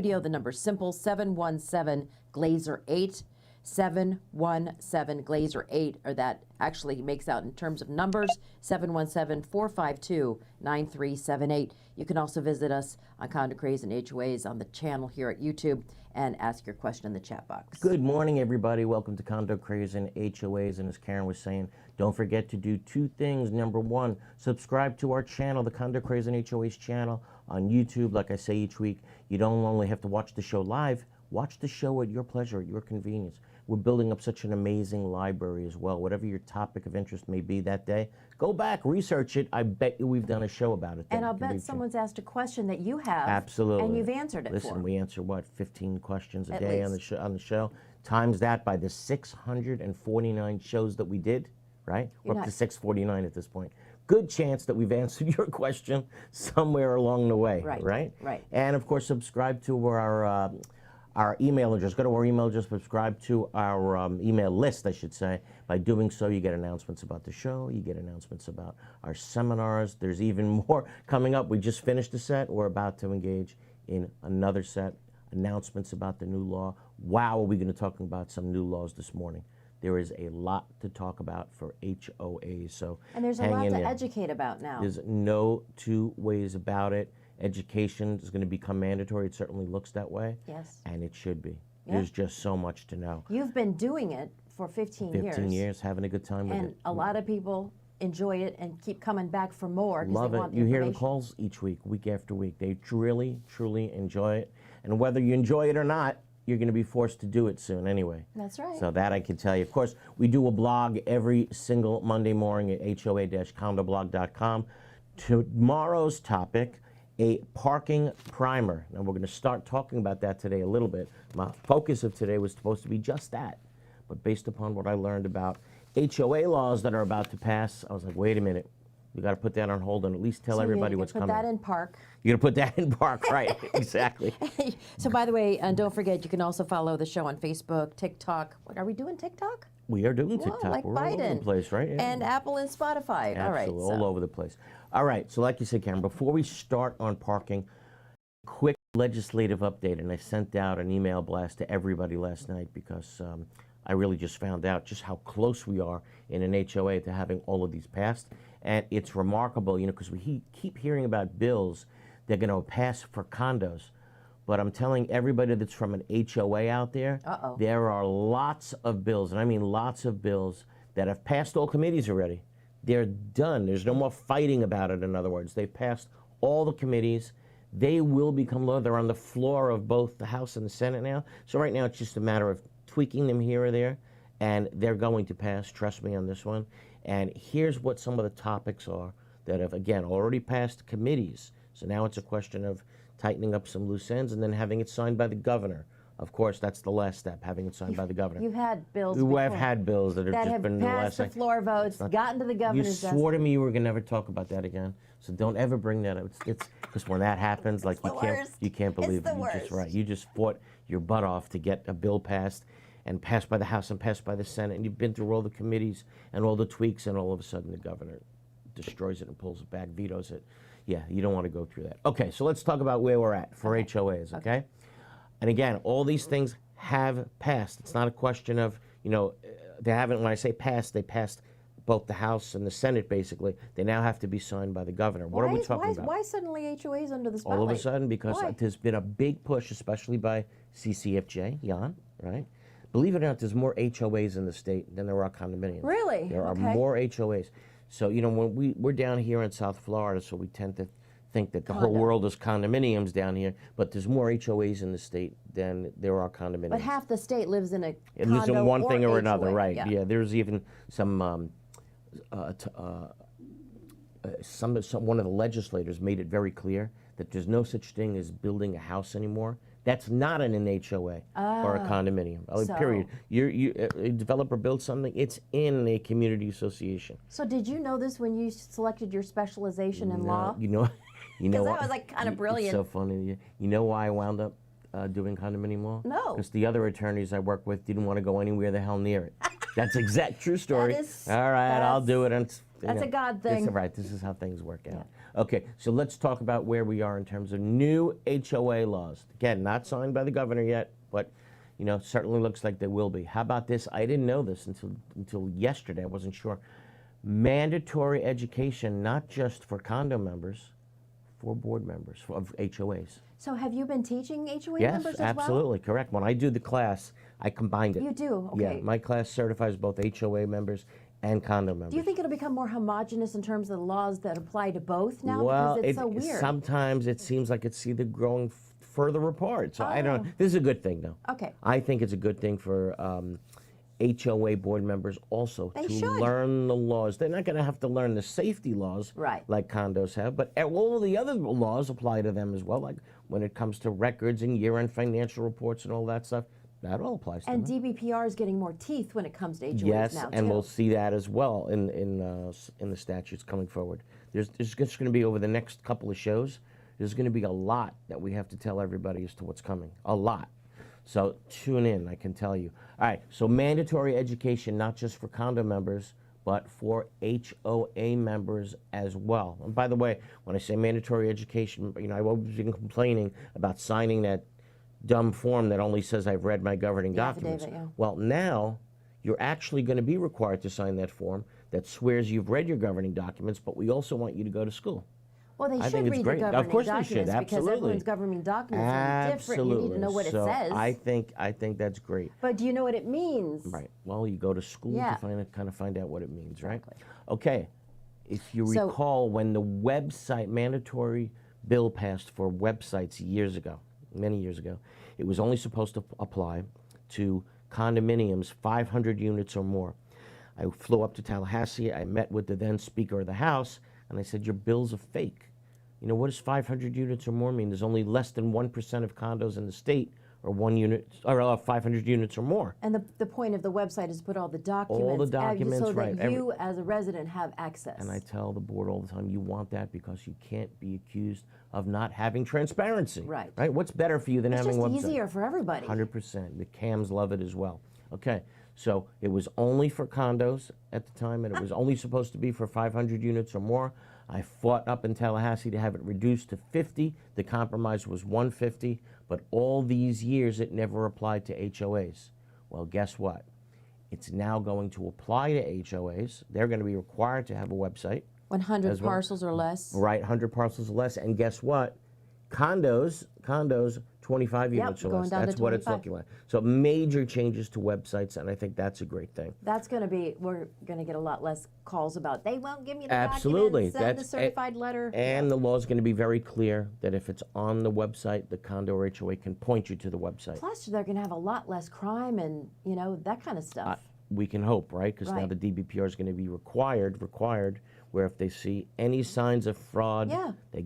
studio. The number's simple, 717-GLAZER-8. 717-GLAZER-8, or that actually makes out in terms of numbers, 717-452-9378. You can also visit us on Condo Craze and HOAs on the channel here at YouTube and ask your question in the chat box. Good morning, everybody. Welcome to Condo Craze and HOAs. And as Karen was saying, don't forget to do two things. Number one, subscribe to our channel, the Condo Craze and HOAs channel on YouTube. Like I say each week, you don't only have to watch the show live, watch the show at your pleasure, at your convenience. We're building up such an amazing library as well. Whatever your topic of interest may be that day, go back, research it. I bet you we've done a show about it. And I'll bet someone's asked a question that you have. Absolutely. And you've answered it. Listen, we answer, what, 15 questions a At day least. on the show? Times that by the 649 shows that we did, right? We're up to 649 at this point. Good chance that we've answered your question somewhere along the way, right? Right. And, of course, subscribe to our email address. Go to our email address, subscribe to our email list, I should say. By doing so, you get announcements about the show, you get announcements about our seminars. There's even more coming up. We just finished a set. We're about to engage in another set. Announcements about the new law. Wow, are we going to talk about some new laws this morning? There is a lot to talk about for HOAs, so and there's a lot to educate about now. There's no two ways about it. Education is going to become mandatory. It certainly looks that way. Yes. And it should be. Yep. There's just so much to know. You've been doing it for 15 years. 15 years, having a good time with it. And a lot of people enjoy it and keep coming back for more. Love it. You hear the calls each week, week after week. They truly, truly enjoy it. And whether you enjoy it or not, you're going to be forced to do it soon anyway. That's right. So that I can tell you. Of course, we do a blog every single Monday morning at hoa-condoblog.com. Tomorrow's topic, a parking primer. Now we're going to start talking about that today a little bit. My focus of today was supposed to be just that. But based upon what I learned about HOA laws that are about to pass, I was like, wait a minute. We got to put that on hold and at least tell everybody what's coming. Put that in park. You're going to put that in park, right? Exactly. So by the way, and don't forget, you can also follow the show on Facebook, TikTok. What, are we doing TikTok? We are doing TikTok. Like We're Biden. all over the place, right? Yeah. And Apple and Spotify. Absolutely, all right. all over the place. All right, so like you said, Karen, before we start on parking, quick legislative update, and I sent out an email blast to everybody last night because I really just found out just how close we are in an HOA to having all of these passed. And it's remarkable, you know, because we keep hearing about bills they're going to pass for condos. But I'm telling everybody that's from an HOA out there, there are lots of bills, and I mean lots of bills, that have passed all committees already. They're done. There's no more fighting about it, in other words. They've passed all the committees. They will become law. They're on the floor of both the House and the Senate now. So right now it's just a matter of tweaking them here or there, and they're going to pass, trust me on this one. And here's what some of the topics are that have, again, already passed committees. So now it's a question of tightening up some loose ends and then having it signed by the governor. Of course, that's the last step, having it signed by the governor. You've had bills before. I've had bills that have just been the last passed the floor votes, gotten to the governor's desk. You swore to me you were going to never talk about that again. So don't ever bring that up. It's because when that happens, like you can't believe it. You just fought your butt off to get a bill passed and passed by the House and passed by the Senate, and you've been through all the committees and all the tweaks, and all of a sudden the governor destroys it and pulls it back, vetoes it. Yeah, you don't want to go through that. Okay, so let's talk about where we're at for HOAs, okay? And again, all these things have passed. It's not a question of, you know, they haven't, when I say passed, they passed both the House and the Senate, basically. They now have to be signed by the governor. What are we talking about? Why suddenly HOAs under the spotlight? All of a sudden, because there's been a big push, especially by CCFJ, Jan, right? Believe it or not, there's more HOAs in the state than there are condominiums. Really? There are more HOAs. So, you know, when we're down here in South Florida, so we tend to think that the whole world is condominiums down here, but there's more HOAs in the state than there are condominiums. But half the state lives in a condo it lives in one thing or another, HOA. right? Yeah, there's even some one of the legislators made it very clear that there's no such thing as building a house anymore. That's not in an HOA or a condominium. Period. A developer builds something, it's in a community association. So did you know this when you selected your specialization in law? You know because that was like kind of brilliant. It's so funny. You know why I wound up doing condominium law? No. Because the other attorneys I worked with didn't want to go anywhere the hell near it. That's exact true story. is- All right, I'll do it. That's a God thing. Right, this is how things work out. Okay, so let's talk about where we are in terms of new HOA laws. Again, not signed by the governor yet, but you know, certainly looks like they will be. How about this? I didn't know this until yesterday. I wasn't sure. Mandatory education, not just for condo members, for board members of HOAs. So have you been teaching HOA Yes, members as well? absolutely, correct. When I do the class, I combined it. You do? Okay. Yeah, my class certifies both HOA members and condo members. Do you think it'll become more homogenous in terms of the laws that apply to both now? Well, because it's so weird. sometimes it seems like it's either growing further apart. So I don't know. This is a good thing, though. Okay. I think it's a good thing for HOA board members also They to should. learn the laws. They're not going to have to learn the safety laws Right. like condos have, but all the other laws apply to them as well, like when it comes to records and year-end financial reports and all that stuff. That all applies to And them. DBPR is getting more teeth when it comes to HOAs Yes, now, and too. we'll see that as well in the statutes coming forward. There's just going to be, over the next couple of shows, there's going to be a lot that we have to tell everybody as to what's coming. A lot. So tune in, I can tell you. All right, so mandatory education, not just for condo members, but for HOA members as well. And by the way, when I say mandatory education, you know, I've always been complaining about signing that dumb form that only says I've read my governing The documents. affidavit, yeah. Well, now you're actually going to be required to sign that form that swears you've read your governing documents, but we also want you to go to school. Well, they I should think it's read great. the Of governing course they documents should, because absolutely. everyone's governing documents are different. You need to know what so it says. I think that's great. But do you know what it means? Right. Well, you go to school Yeah. to kind of find out what it means, right? Exactly. Okay. If you So- recall, when the website mandatory bill passed for websites years ago, many years ago, it was only supposed to apply to condominiums 500 units or more. I flew up to Tallahassee. I met with the then Speaker of the House, and I said, "Your bills are fake. You know, what does 500 units or more mean? There's only less than 1% of condos in the state or 500 units or more." And the point of the website is to put all the documents, documents, so right, that you as a resident have access. And I tell the board all the time, you want that because you can't be accused of not having transparency. Right. Right? What's better for you than It's having a just website? easier for everybody. 100%. The CAMs love it as well. Okay, so it was only for condos at the time, and it was only supposed to be for 500 units or more. I fought up in Tallahassee to have it reduced to 50. The compromise was 150, but all these years it never applied to HOAs. Well, guess what? It's now going to apply to HOAs. They're going to be required to have a website. 100 as well. parcels or less. Right, 100 parcels or less. And guess what? Condos, 25 units or going less. down to That's what it's 25. looking like. So major changes to websites, and I think that's a great thing. That's going to be, we're going to get a lot less calls about, they won't give me the Absolutely. documents, send the That's- certified letter. And the law is going to be very clear that if it's on the website, the condo or HOA can point you to the website. Plus, they're going to have a lot less crime and, you know, that kind of stuff. We can hope, right? Because now Right. the DBPR is going to be required, where if they see any signs of fraud, Yeah. they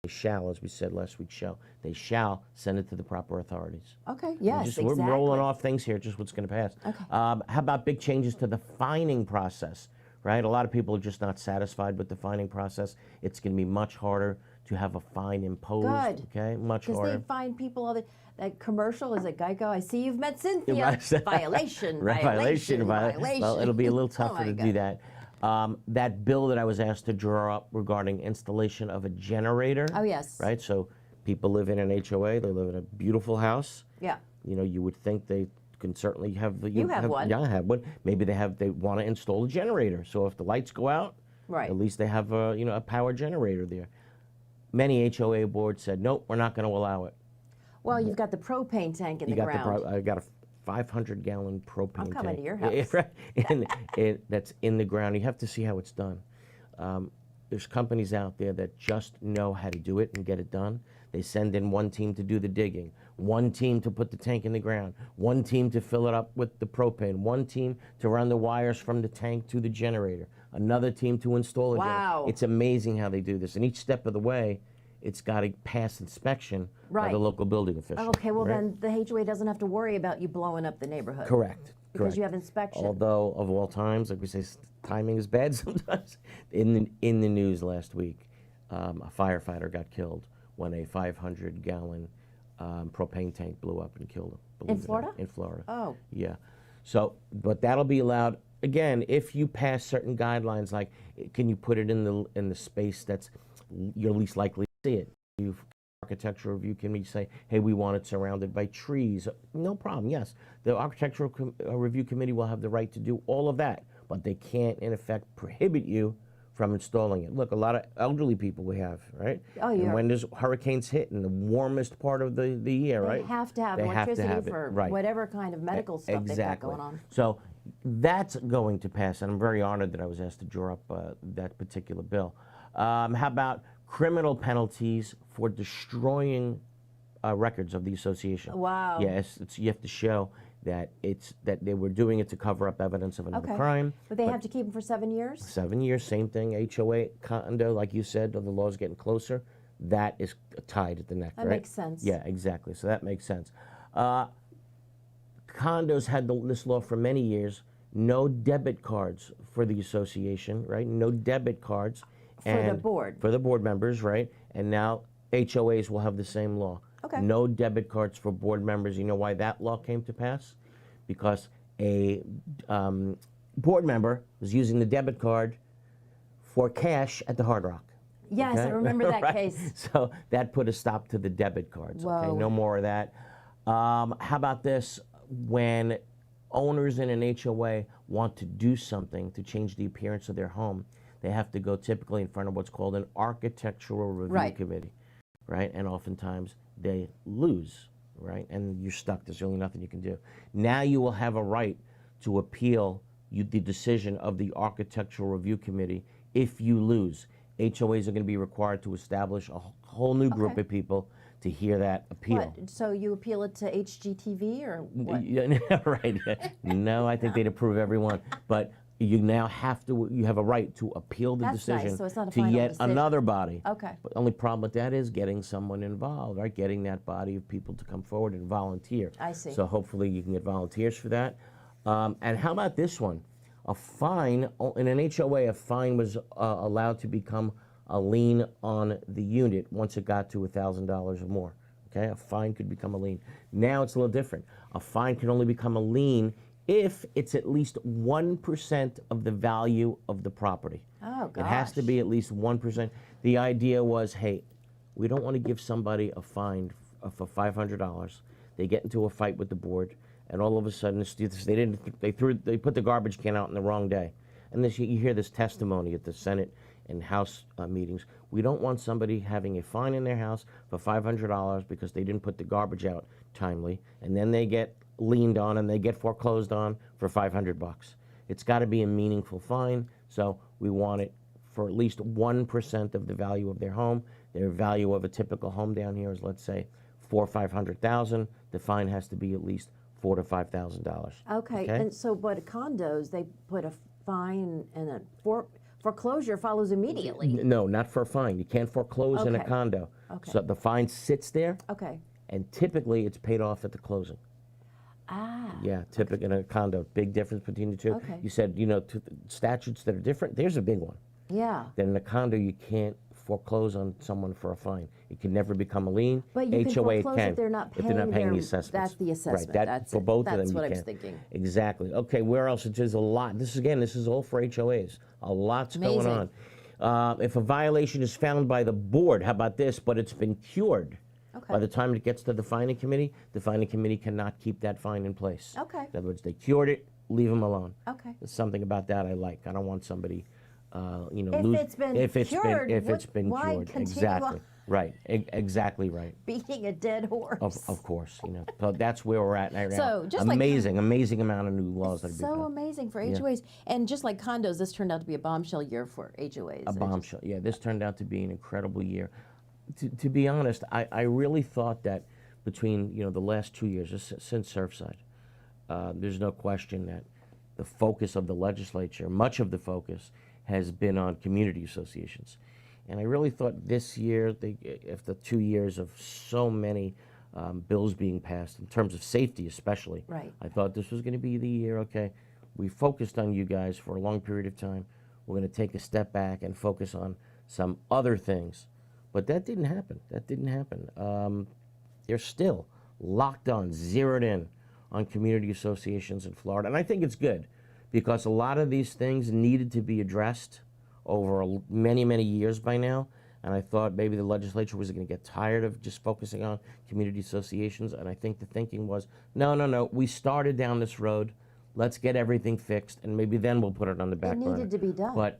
shall, as we said last week, they shall send it to the proper authorities. Okay, yes, We're exactly. rolling off things here, just what's going to pass. Okay. How about big changes to the fining process, right? A lot of people are just not satisfied with the fining process. It's going to be much harder to have a fine imposed. Good. Okay, much Because harder. they find people all the, that commercial is at Geico. I see you've met Cynthia. Right. Violation, Right, violation. Well, it'll be a little Oh tougher my to God. do that. That bill that I was asked to draw up regarding installation of a generator. Oh, yes. Right, so people live in an HOA. They live in a beautiful house. Yeah. You know, you would think they can certainly have the. You have one. Yeah, I have one. Maybe they want to install a generator. So if the lights go out, Right. at least they have a power generator there. Many HOA boards said, nope, we're not going to allow it. Well, you've got the propane tank in the ground. I got a 500-gallon propane tank. I'm coming to your house. Right, that's in the ground. You have to see how it's done. There's companies out there that just know how to do it and get it done. They send in one team to do the digging, one team to put the tank in the ground, one team to fill it up with the propane, one team to run the wires from the tank to the generator, another team to install it. Wow. It's amazing how they do this. And each step of the way, it's got to pass inspection by Right. the local building official. Okay, well right? then the HOA doesn't have to worry about you blowing up the neighborhood. Correct. Because correct. you have inspection. Although of all times, like we say, timing is bad sometimes. In the news last week, a firefighter got killed when a 500-gallon propane tank blew up and killed him. believe it or Florida? not. In Florida. Oh. Yeah. So, but that'll be allowed, again, if you pass certain guidelines, like can you put it in the space that's you're least likely to see it. Architectural review committee say, hey, we want it surrounded by trees. No problem, yes. The architectural review committee will have the right to do all of that, but they can't, in effect, prohibit you from installing it. Look, a lot of elderly people we have, right? Oh, yeah. And when there's hurricanes hit in the warmest part of the year, They right? have to have They have to electricity have it, for right. whatever kind of medical stuff they've got going on. So that's going to pass, and I'm very honored that I was asked to draw up that particular bill. How about criminal penalties for destroying records of the association? Wow. Yes, you have to show that they were doing it to cover up evidence of another crime. But they have to keep them for 7 years? 7 years, same thing. HOA, condo, like you said, the law's getting closer. That is tied at the neck, That right? makes sense. Yeah, exactly. So that makes sense. Condos had this law for many years. No debit cards for the association, right? No debit cards. For the board. For the board members, right? And now HOAs will have the same law. Okay. No debit cards for board members. You know why that law came to pass? Because a board member was using the debit card for cash at the Hard Rock. Yes, Okay? I remember that Right? case. So that put a stop to the debit cards. Whoa. Okay, no more of that. How about this? When owners in an HOA want to do something to change the appearance of their home, they have to go typically in front of what's called an architectural review committee, right? And oftentimes they lose, right? And you're stuck. There's really nothing you can do. Now you will have a right to appeal the decision of the architectural review committee if you lose. HOAs are going to be required to establish a whole new group of people to hear that appeal. What? So you appeal it to HGTV or what? Yeah, right. No, I think they'd approve everyone. But you now have to, you have a right to appeal the That's decision nice. So it's not a to final yet decision. another body. Okay. But the only problem with that is getting someone involved, right? Getting that body of people to come forward and volunteer. I see. So hopefully you can get volunteers for that. And how about this one? A fine, in an HOA, a fine was allowed to become a lien on the unit once it got to $1,000 or more. Okay, a fine could become a lien. Now it's a little different. A fine can only become a lien if it's at least 1% of the value of the property. Oh, gosh. It has to be at least 1%. The idea was, hey, we don't want to give somebody a fine for $500. They get into a fight with the board, and all of a sudden they put the garbage can out on the wrong day. And this, you hear this testimony at the Senate and House meetings. We don't want somebody having a fine in their house for $500 because they didn't put the garbage out timely, and then they get liened on and they get foreclosed on for $500. It's got to be a meaningful fine, so we want it for at least 1% of the value of their home. Their value of a typical home down here is, let's say, $400,000 or $500,000. The fine has to be at least $4,000 to $5,000. Okay, and so but condos, they put a fine and a foreclosure follows immediately. No, not for a fine. You can't foreclose in a Okay. condo. Okay. So the fine sits there, Okay. and typically it's paid off at the closing. Ah. Yeah, typically in a condo. Big difference between the two. Okay. You said, statutes that are different. There's a big one. Yeah. Then in a condo, you can't foreclose on someone for a fine. It can never become a lien. But you can HOA foreclose can if they're not paying the their- assessments. that's the assessment. Right. That's for it. both That's of them. what you I was can. thinking. Exactly. Okay. Where else? There's a lot. This is all for HOAs. A lot's going Amazing. on. If a violation is found by the board, how about this? But it's been cured. Okay. By the time it gets to the fining committee cannot keep that fine in place. Okay. In other words, they cured it, leave them alone. Okay. There's something about that I like. I don't want somebody, If lose. it's been if it's cured, been, if it's been why cured. continue Exactly. on? Right. Exactly right. Beating a dead horse. Of course. So that's where we're at right now. So, just like- amazing amount of new laws that have been So passed. amazing for HOAs. And just like condos, this turned out to be a bombshell year for HOAs. A bombshell. Yeah, this turned out to be an incredible year. To be honest, I really thought that between the last 2 years, since Surfside, there's no question that the focus of the legislature, much of the focus, has been on community associations. And I really thought this year, after 2 years of so many bills being passed, in terms of safety especially, Right. I thought this was going to be the year, okay, we focused on you guys for a long period of time. We're going to take a step back and focus on some other things. But that didn't happen. They're still locked on, zeroed in on community associations in Florida. And I think it's good because a lot of these things needed to be addressed over many, many years by now. And I thought maybe the legislature was going to get tired of just focusing on community associations. And I think the thinking was, no, we started down this road. Let's get everything fixed, and maybe then we'll put it on the back burner. It needed to be done. But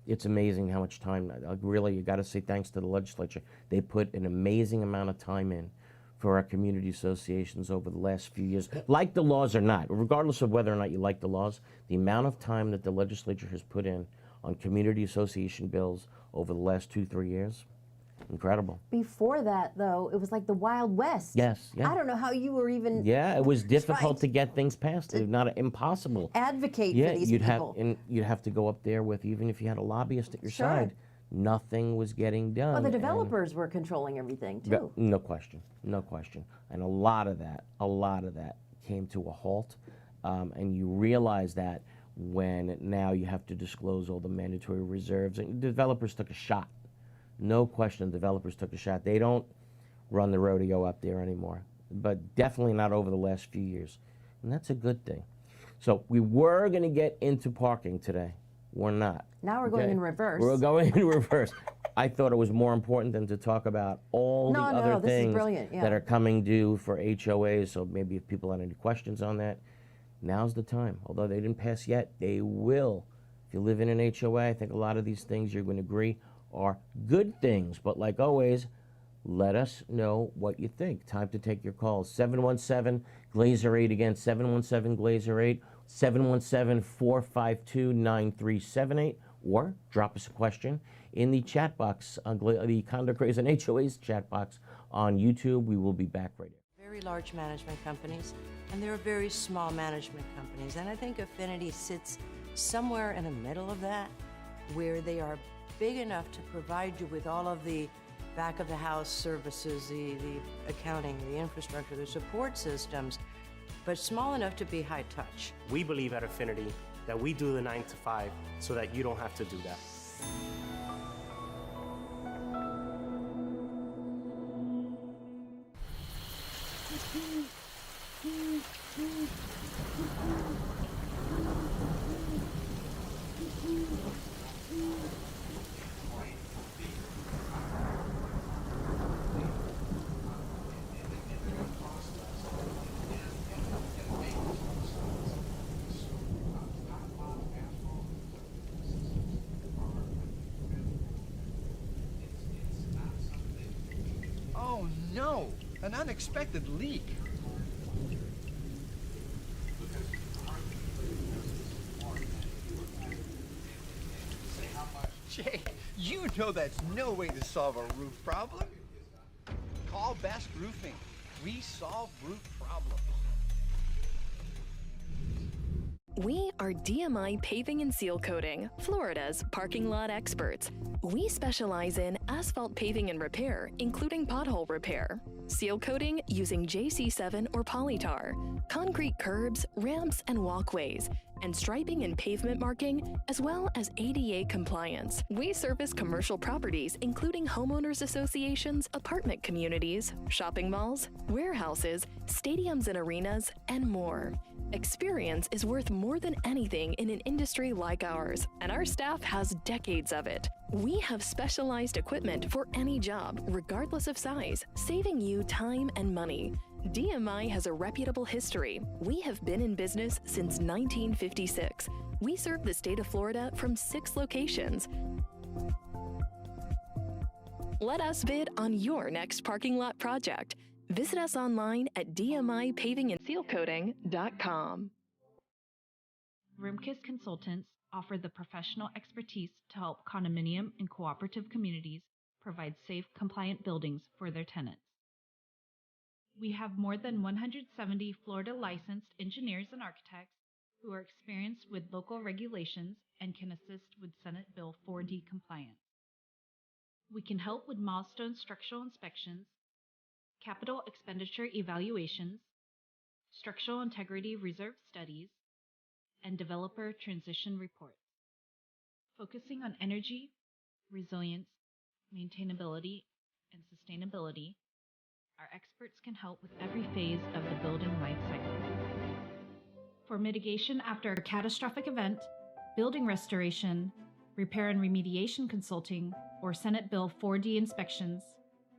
it's amazing how much time, really, you got to say thanks to the legislature. They put an amazing amount of time in for our community associations over the last few years. Like the laws or not, regardless of whether or not you like the laws, the amount of time that the legislature has put in on community association bills over the last 2-3 years, incredible. Before that, though, it was like the Wild West. Yes, yeah. I don't know how you were even. Yeah, it was difficult to get things passed. If not impossible. Advocate for these people. You'd have to go up there with, even if you had a lobbyist at your side, nothing was getting done. Well, the developers were controlling everything too. No question, no question. And a lot of that came to a halt. And you realize that when now you have to disclose all the mandatory reserves. And developers took a shot. No question, developers took a shot. They don't run the rodeo up there anymore, but definitely not over the last few years. And that's a good thing. So we were going to get into parking today. We're not. Now we're going in reverse. We're going in reverse. I thought it was more important than to talk about all the other things that are coming due for HOAs. So maybe if people have any questions on that, now's the time. Although they didn't pass yet, they will. If you live in an HOA, I think a lot of these things you're going to agree are good things. But like always, let us know what you think. Time to take your calls. 717-GLAZER-8 again, 717-GLAZER-8, 717-452-9378, or drop us a question in the chat box, the Condo Craze and HOA's chat box on YouTube. We will be back right here. Very large management companies, and there are very small management companies. And I think Affinity sits somewhere in the middle of that, where they are big enough to provide you with all of the back of the house services, the accounting, the infrastructure, the support systems, but small enough to be high touch. We believe at Affinity that we do the 9 to 5 so that you don't have to do that. Oh no, an unexpected leak. Jay, you know that's no way to solve a roof problem. Call Best Roofing. We solve roof problems. We are DMI Paving and Seal Coating, Florida's parking lot experts. We specialize in asphalt paving and repair, including pothole repair, seal coating using JC7 or polytar, concrete curbs, ramps, and walkways, and striping and pavement marking, as well as ADA compliance. We service commercial properties, including homeowners associations, apartment communities, shopping malls, warehouses, stadiums and arenas, and more. Experience is worth more than anything in an industry like ours, and our staff has decades of it. We have specialized equipment for any job, regardless of size, saving you time and money. DMI has a reputable history. We have been in business since 1956. We serve the state of Florida from 6 locations. Let us bid on your next parking lot project. Visit us online at dmipavingandsealcoating.com. Rimkus Consultants offer the professional expertise to help condominium and cooperative communities provide safe, compliant buildings for their tenants. We have more than 170 Florida licensed engineers and architects who are experienced with local regulations and can assist with Senate Bill 4D compliance. We can help with milestone structural inspections, capital expenditure evaluations, structural integrity reserve studies, and developer transition reports. Focusing on energy, resilience, maintainability, and sustainability, our experts can help with every phase of the building life cycle. For mitigation after a catastrophic event, building restoration, repair and remediation consulting, or Senate Bill 4D inspections,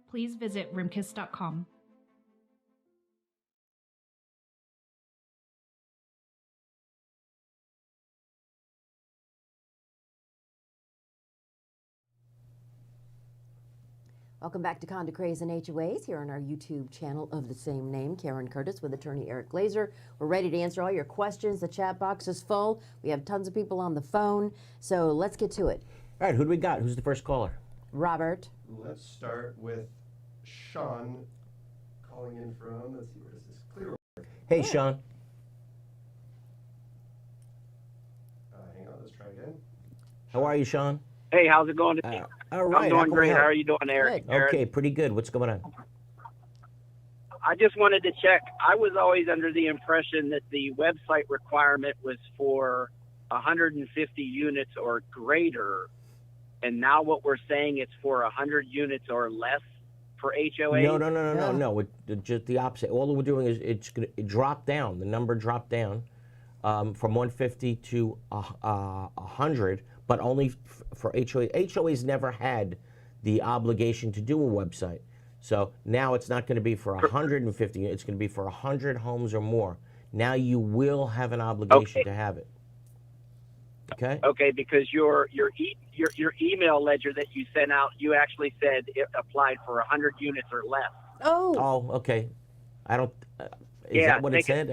please visit rimkiss.com. Welcome back to Condo Craze and HOAs here on our YouTube channel of the same name. Karen Curtis with attorney Eric Glazer. We're ready to answer all your questions. The chat box is full. We have tons of people on the phone, so let's get to it. All right, who do we got? Who's the first caller? Robert. Let's start with Sean calling in from, let's see, where is this? Clearwater. Hey, Sean. Hang on, let's try again. How are you, Sean? Hey, how's it going? All right. I'm doing great. How are you doing, Eric? Good. Okay, pretty good. What's going on? I just wanted to check. I was always under the impression that the website requirement was for 150 units or greater, and now what we're saying it's for 100 units or less for HOA. No. Just the opposite. All we're doing is it dropped down. The number dropped down from 150 to 100. But only for HOA. HOA's never had the obligation to do a website. So now it's not going to be for 150, it's going to be for 100 homes or more. Now you will have an obligation to have it. Okay? Okay, because your email ledger that you sent out, you actually said it applied for 100 units or less. Oh, okay. I don't... Is that what it said?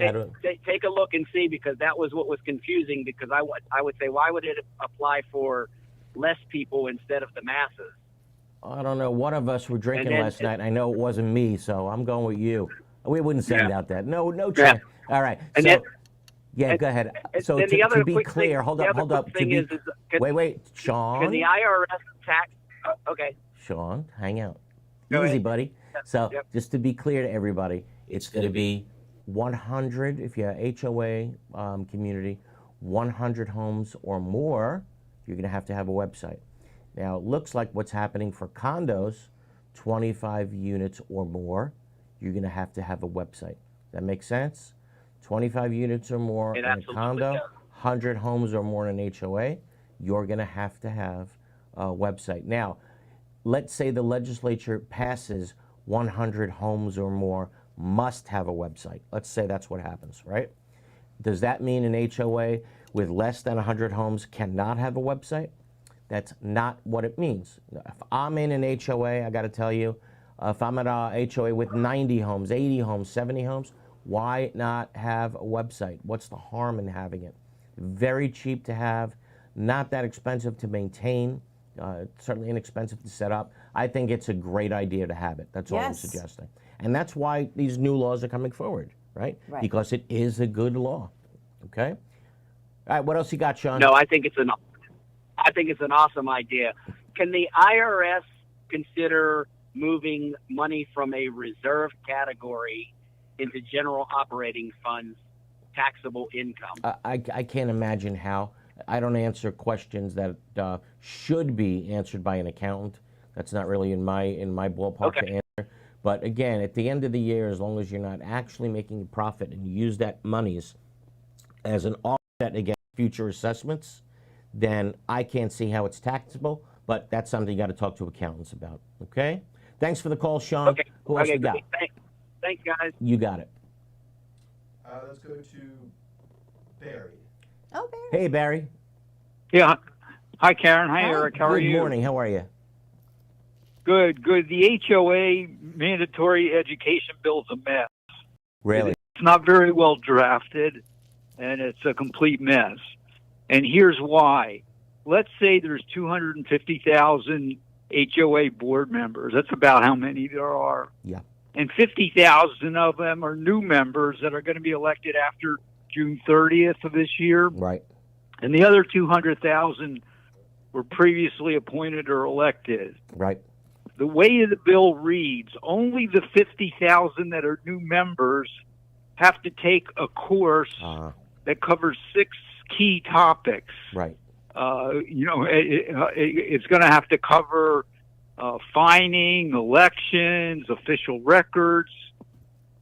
Take a look and see, because that was what was confusing, because I would say, why would it apply for less people instead of the masses? I don't know. One of us were drinking last night. I know it wasn't me, so I'm going with you. We wouldn't send out that. No chance. Yeah. All right. Go ahead. So to be clear, hold up. Wait, Sean. Can the IRS tax? Okay. Sean, hang out. Easy, buddy. So just to be clear to everybody, it's going to be 100, if you're a HOA community, 100 homes or more, you're going to have a website. Now, it looks like what's happening for condos, 25 units or more, you're going to have a website. That makes sense? 25 units or more in a condo, 100 homes or more in an HOA, you're going to have a website. Now, let's say the legislature passes 100 homes or more must have a website. Let's say that's what happens, right? Does that mean an HOA with less than 100 homes cannot have a website? That's not what it means. If I'm in an HOA, I got to tell you, if I'm at a HOA with 90 homes, 80 homes, 70 homes, why not have a website? What's the harm in having it? Very cheap to have, not that expensive to maintain, certainly inexpensive to set up. I think it's a great idea to have it. That's all I'm suggesting. And that's why these new laws are coming forward, right? Because it is a good law. Okay? All right, what else you got, Sean? No, I think it's an awesome idea. Can the IRS consider moving money from a reserve category into general operating funds taxable income? I can't imagine how. I don't answer questions that should be answered by an accountant. That's not really in my ballpark to answer. But again, at the end of the year, as long as you're not actually making a profit and you use that monies as an offset against future assessments, then I can't see how it's taxable. But that's something you got to talk to accountants about. Okay? Thanks for the call, Sean. Okay. Who else we got? Thanks, guys. You got it. Let's go to Barry. Oh, Barry. Hey, Barry. Yeah. Hi, Karen. Hi, Eric. How are you? Good morning. How are you? Good. The HOA mandatory education bill's a mess. Really? It's not very well drafted, and it's a complete mess. And here's why. Let's say there's 250,000 HOA board members. That's about how many there are. Yeah. And 50,000 of them are new members that are going to be elected after June 30th of this year. Right. And the other 200,000 were previously appointed or elected. Right. The way the bill reads, only the 50,000 that are new members have to take a course that covers 6 key topics. Right. It's going to have to cover fining, elections, official records.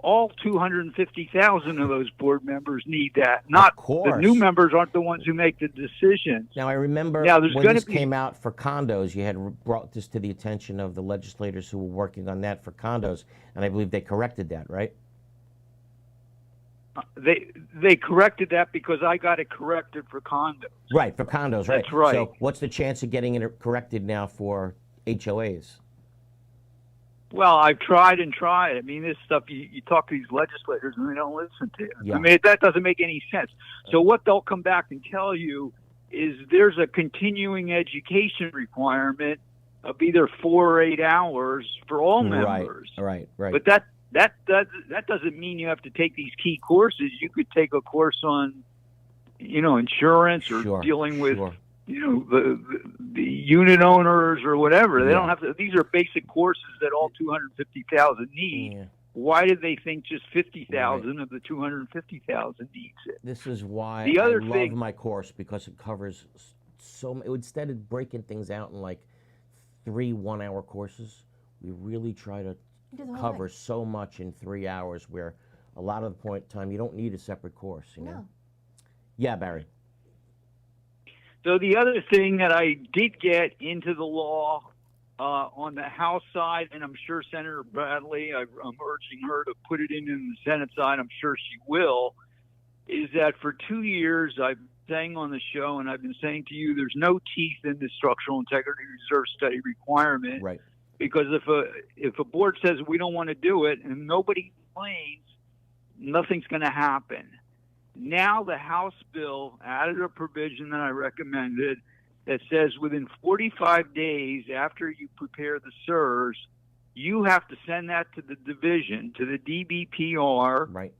All 250,000 of those board members need that. Not the new members aren't the ones who make the decisions. Now, I remember when this came out for condos, you had brought this to the attention of the legislators who were working on that for condos, and I believe they corrected that, right? They corrected that because I got it corrected for condos. Right, for condos, right. That's right. So what's the chance of getting it corrected now for HOAs? Well, I've tried and tried. I mean, this stuff, you talk to these legislators and they don't listen to you. Yeah. I mean, that doesn't make any sense. So what they'll come back and tell you is there's a continuing education requirement of either 4 or 8 hours for all members. Right. But that doesn't mean you have to take these key courses. You could take a course on, insurance or dealing with, the unit owners or whatever. They don't have to. These are basic courses that all 250,000 need. Yeah. Why did they think just 50,000 of the 250,000 needs it? This is why I love my course, because it covers instead of breaking things out in like 3 one-hour courses, we really try to cover so much in 3 hours, where a lot of the time you don't need a separate course, you know? Yeah, Barry. So the other thing that I did get into the law on the House side, and I'm sure Senator Bradley, I'm urging her to put it in the Senate side, I'm sure she will, is that for 2 years I've been saying on the show, and I've been saying to you, there's no teeth in the structural integrity reserve study requirement. Right. Because if a board says we don't want to do it and nobody complains, nothing's going to happen. Now the House bill added a provision that I recommended that says within 45 days after you prepare the SIRS, you have to send that to the division, to the DBPR. Right.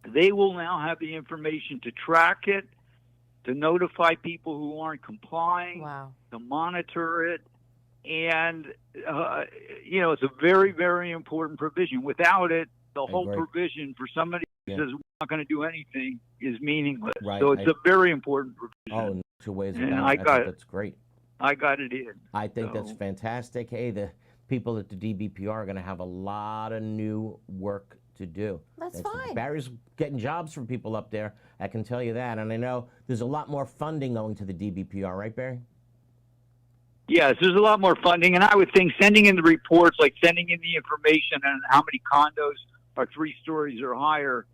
They will now have the information to track it, to notify people who aren't complying, to monitor it. And, it's a very, very important provision. Without it, the whole provision for somebody who says we're not going to do anything is meaningless. Right. So it's a very important provision. Oh, 2 ways and about it. That's great. I got it in. I think that's fantastic. Hey, the people at the DBPR are going to have a lot of new work to do. That's fine. Barry's getting jobs for people up there. I can tell you that. And I know there's a lot more funding going to the DBPR, right, Barry? Yes, there's a lot more funding, and I would think sending in the reports, like sending in the information on how many condos are 3 stories or higher,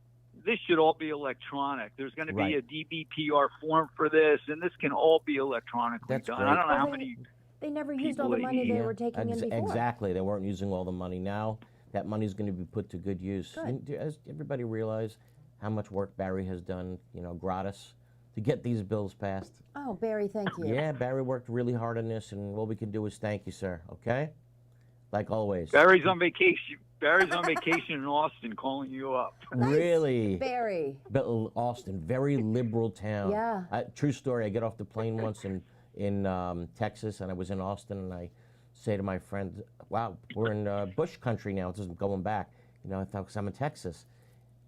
this should all be electronic. There's going to be a DBPR form for this, and this can all be electronically done. Great. I don't know how many. They never used all the money they were taking in before. Exactly. They weren't using all the money. Now that money's going to be put to good use. Does everybody realize how much work Barry has done, gratis, to get these bills passed? Oh, Barry, thank you. Yeah, Barry worked really hard on this, and what we can do is thank you, sir, okay? Like always. Barry's on vacation. Barry's on vacation in Austin, calling you up. Nice. Really? Barry. Austin, very liberal town. Yeah. True story, I get off the plane once in Texas, and I was in Austin, and I say to my friend, wow, we're in Bush country now, it's just going back. I thought, because I'm in Texas.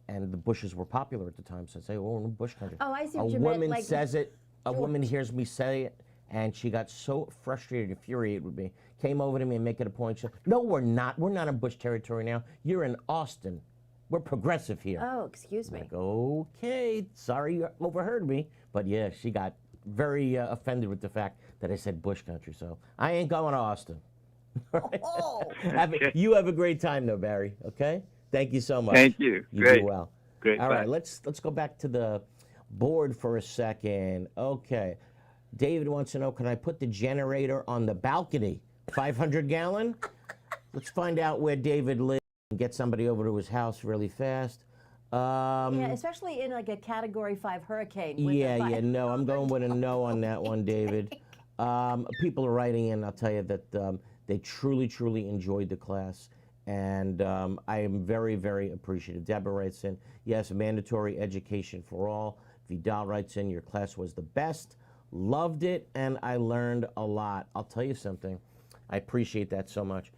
And the Bushes were popular at the time, so I say, we're in Bush country. Oh, I see what you meant. A woman says it, a woman hears me say it, and she got so frustrated, infuriated with me, came over to me and make it a point. She said, no, we're not. We're not in Bush territory now. You're in Austin. We're progressive here. Oh, excuse me. Like, okay, sorry you overheard me. But yeah, she got very offended with the fact that I said Bush country, so I ain't going to Austin. You have a great time though, Barry, okay? Thank you so much. Thank you. You Great. do well. Great. All right, let's go back to the board for a second. Okay. David wants to know, can I put the generator on the balcony? 500 gallon? Let's find out where David lives and get somebody over to his house really fast. Yeah, especially in like a Category 5 hurricane. No, I'm going with a no on that one, David. People are writing in, I'll tell you that they truly, truly enjoyed the class. And I am very, very appreciative. Deborah writes in, yes, mandatory education for all. Vidal writes in, your class was the best. Loved it, and I learned a lot. I'll tell you something. I appreciate that so much.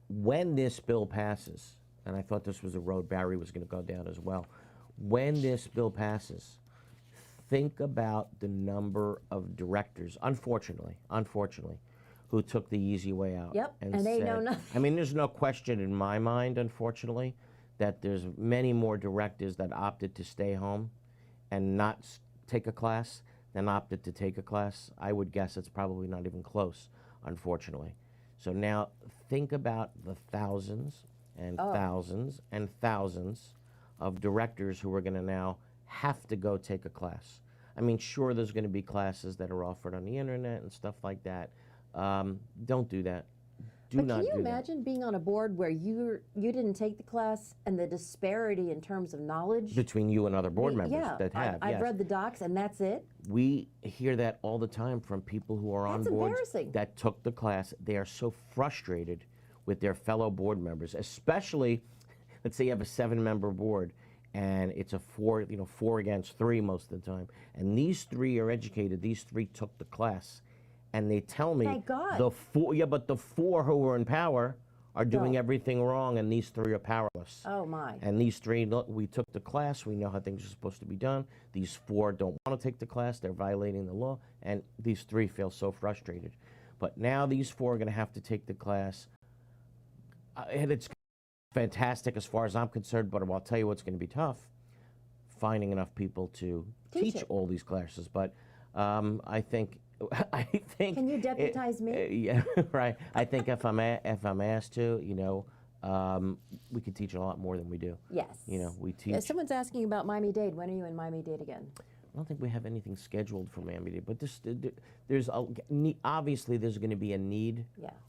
When this bill passes, and I thought this was a road Barry was going to go down as well. When this bill passes, think about the number of directors, unfortunately, who took the easy way out. Yep, and they know nothing. I mean, there's no question in my mind, unfortunately, that there's many more directors that opted to stay home and not take a class than opted to take a class. I would guess it's probably not even close, unfortunately. So now think about the thousands and thousands and thousands of directors who are going to now have to go take a class. I mean, sure, there's going to be classes that are offered on the internet and stuff like that. Don't do that. Do not do that. But can you imagine being on a board where you didn't take the class and the disparity in terms of knowledge? Between you and other board members that have. I've read the docs and that's it. We hear that all the time from people who are on boards that took the class. They are so frustrated with their fellow board members, especially, let's say you have a 7-member board and it's a 4 against 3 most of the time. And these 3 are educated. These 3 took the class. And they tell me Thank God. the 4 who are in power are doing everything wrong, and these 3 are powerless. Oh my! And these 3, look, we took the class. We know how things are supposed to be done. These 4 don't want to take the class. They're violating the law, and these 3 feel so frustrated. But now these 4 are going to have to take the class, and it's fantastic as far as I'm concerned. But I'll tell you what's going to be tough: finding enough people to teach all these classes. But I think. Can you deputize me? Yeah, right. I think if I'm asked to, we could teach a lot more than we do. Yes. We teach. Someone's asking about Miami-Dade. When are you in Miami-Dade again? I don't think we have anything scheduled for Miami-Dade, but obviously there's going to be a need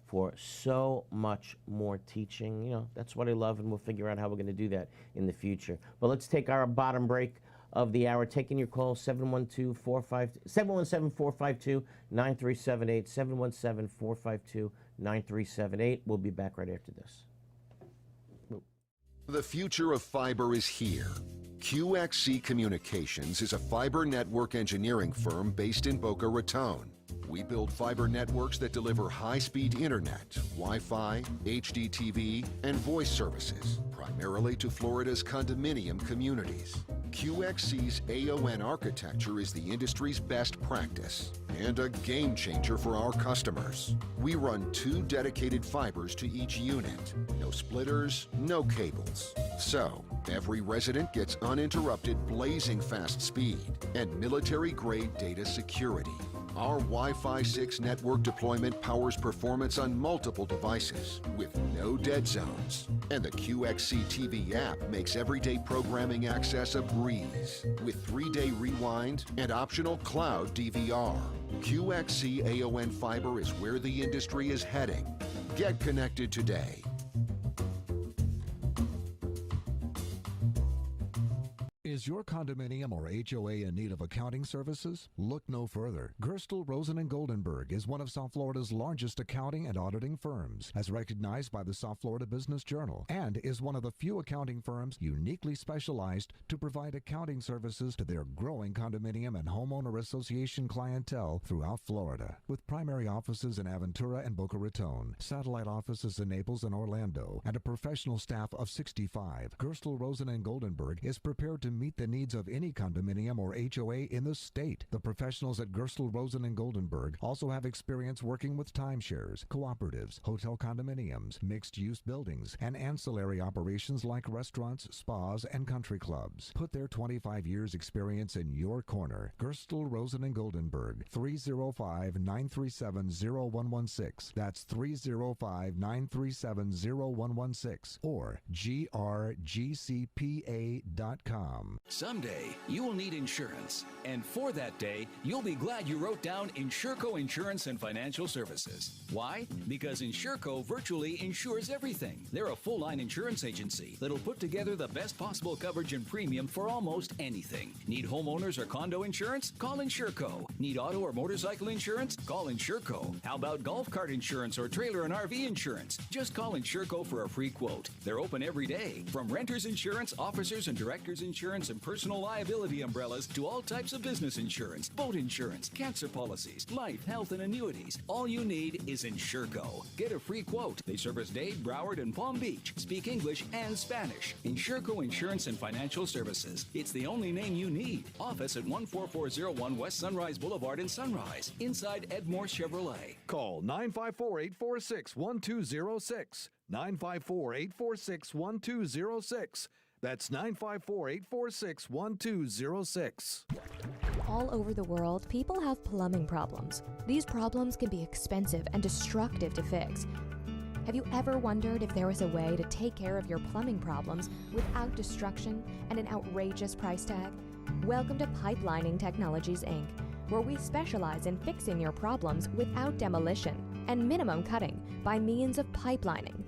for so much more teaching. That's what I love, and we'll figure out how we're going to do that in the future. But let's take our bottom break of the hour. Taking your call, 717-452-9378, 717-452-9378. We'll be back right after this. The future of fiber is here. QXC Communications is a fiber network engineering firm based in Boca Raton. We build fiber networks that deliver high-speed internet, Wi-Fi, HDTV, and voice services, primarily to Florida's condominium communities. QXC's AON architecture is the industry's best practice and a game changer for our customers. We run 2 dedicated fibers to each unit. No splitters, no cables. So, every resident gets uninterrupted blazing fast speed and military-grade data security. Our Wi-Fi 6 network deployment powers performance on multiple devices with no dead zones. And the QXC TV app makes everyday programming access a breeze with 3-day rewind and optional cloud DVR. QXC AON Fiber is where the industry is heading. Get connected today. Is your condominium or HOA in need of accounting services? Look no further. Gerstel, Rosen & Goldenberg is one of South Florida's largest accounting and auditing firms, as recognized by the South Florida Business Journal, and is one of the few accounting firms uniquely specialized to provide accounting services to their growing condominium and homeowner association clientele throughout Florida. With primary offices in Aventura and Boca Raton, satellite offices in Naples and Orlando, and a professional staff of 65, Gerstel, Rosen & Goldenberg is prepared to meet the needs of any condominium or HOA in the state. The professionals at Gerstel, Rosen & Goldenberg also have experience working with timeshares, cooperatives, hotel condominiums, mixed-use buildings, and ancillary operations like restaurants, spas, and country clubs. Put their 25 years experience in your corner. Gerstel, Rosen & Goldenberg, 305-937-0116. That's 305-937-0116 or grgcpa.com. Someday, you will need insurance. And for that day, you'll be glad you wrote down Insurco Insurance and Financial Services. Why? Because Insurco virtually insures everything. They're a full-line insurance agency that'll put together the best possible coverage and premium for almost anything. Need homeowners or condo insurance? Call Insurco. Need auto or motorcycle insurance? Call Insurco. How about golf cart insurance or trailer and RV insurance? Just call Insurco for a free quote. They're open every day. From renters insurance, officers and directors insurance, insurance and personal liability umbrellas to all types of business insurance, boat insurance, cancer policies, life, health, and annuities. All you need is InsureCo. Get a free quote. They service Dade, Broward, and Palm Beach. Speak English and Spanish. InsureCo Insurance and Financial Services. It's the only name you need. Office at 14401 West Sunrise Boulevard in Sunrise, inside Edmore Chevrolet. Call 954-846-1206. 954-846-1206. That's 954-846-1206. All over the world, people have plumbing problems. These problems can be expensive and destructive to fix. Have you ever wondered if there was a way to take care of your plumbing problems without destruction and an outrageous price tag? Welcome to Pipelining Technologies, Inc., where we specialize in fixing your problems without demolition and minimum cutting by means of pipelining.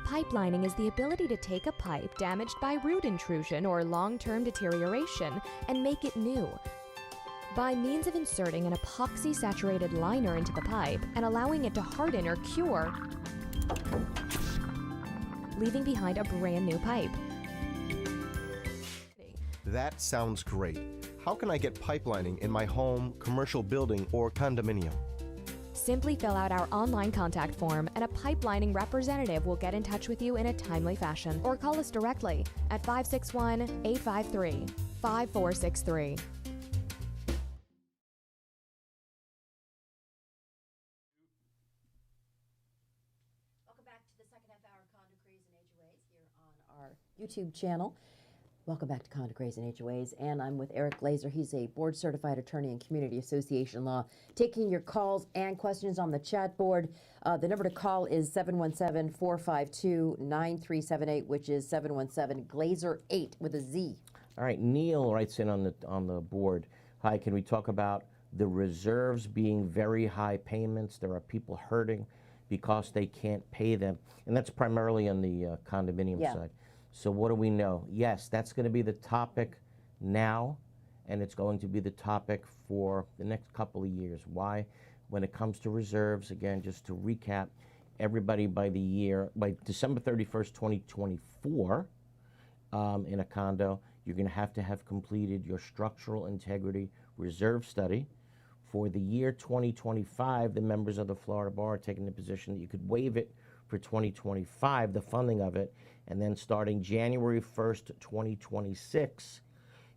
Pipelining is the ability to take a pipe damaged by root intrusion or long-term deterioration and make it new by means of inserting an epoxy-saturated liner into the pipe and allowing it to harden or cure, leaving behind a brand new pipe. That sounds great. How can I get pipelining in my home, commercial building, or condominium? Simply fill out our online contact form and a pipelining representative will get in touch with you in a timely fashion, or call us directly at 561-853-5463. Welcome back to the second half hour of Condo Craze and HOAs here on our YouTube channel. Welcome back to Condo Craze and HOAs, and I'm with Eric Glazer. He's a board-certified attorney in community association law, taking your calls and questions on the chat board. The number to call is 717-452-9378, which is 717-GLAZER8 with a Z. All right, Neil writes in on the board. Hi, can we talk about the reserves being very high payments? There are people hurting because they can't pay them, and that's primarily on the condominium side. So what do we know? Yes, that's going to be the topic now, and it's going to be the topic for the next couple of years. Why? When it comes to reserves, again, just to recap, everybody by December 31st, 2024, in a condo, you're going to have completed your structural integrity reserve study. For the year 2025, the members of the Florida Bar are taking the position that you could waive it for 2025, the funding of it, and then starting January 1st, 2026,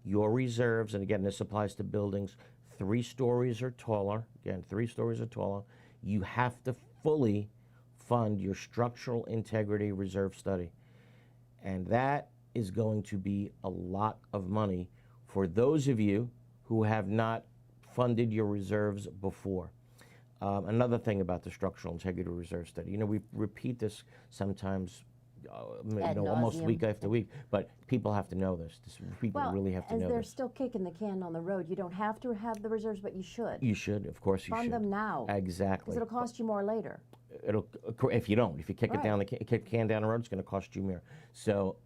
your reserves, and again, this applies to buildings 3 stories or taller, again, 3 stories or taller, you have to fully fund your structural integrity reserve study. And that is going to be a lot of money for those of you who have not funded your reserves before. Another thing about the structural integrity reserve study, we repeat this sometimes, almost week after week, but people have to know this. People really have to know this. They're still kicking the can on the road. You don't have to have the reserves, but you should. You should, of course you should. Fund them now. Exactly. Because it'll cost you more later. If you kick it down kick the can down the road, it's going to cost you more. So,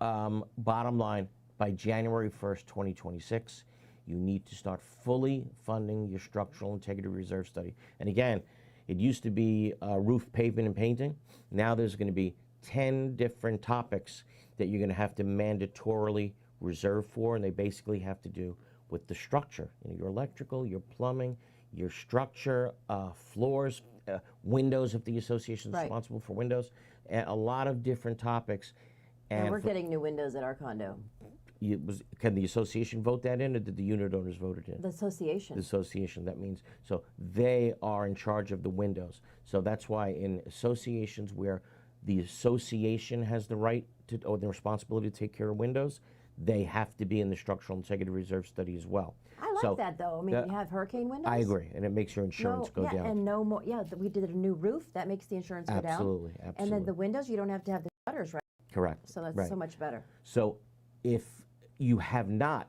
bottom line, by January 1st, 2026, you need to start fully funding your structural integrity reserve study. And again, it used to be roof, pavement, and painting. Now there's going to be 10 different topics that you're going to have to mandatorily reserve for, and they basically have to do with the structure. Your electrical, your plumbing, your structure, floors, windows if the association is responsible for windows, and a lot of different topics. And we're getting new windows at our condo. Can the association vote that in, or did the unit owners vote it in? The association. The association, that means, so they are in charge of the windows. So that's why in associations where the association has the right to, or the responsibility to take care of windows, they have to be in the structural integrity reserve study as well. I like that though. I mean, you have hurricane windows. I agree, and it makes your insurance go down. And no more. Yeah, we did a new roof. That makes the insurance go down. Absolutely. And then the windows, you don't have to have the shutters, right? Correct. So that's so much better. So if you have not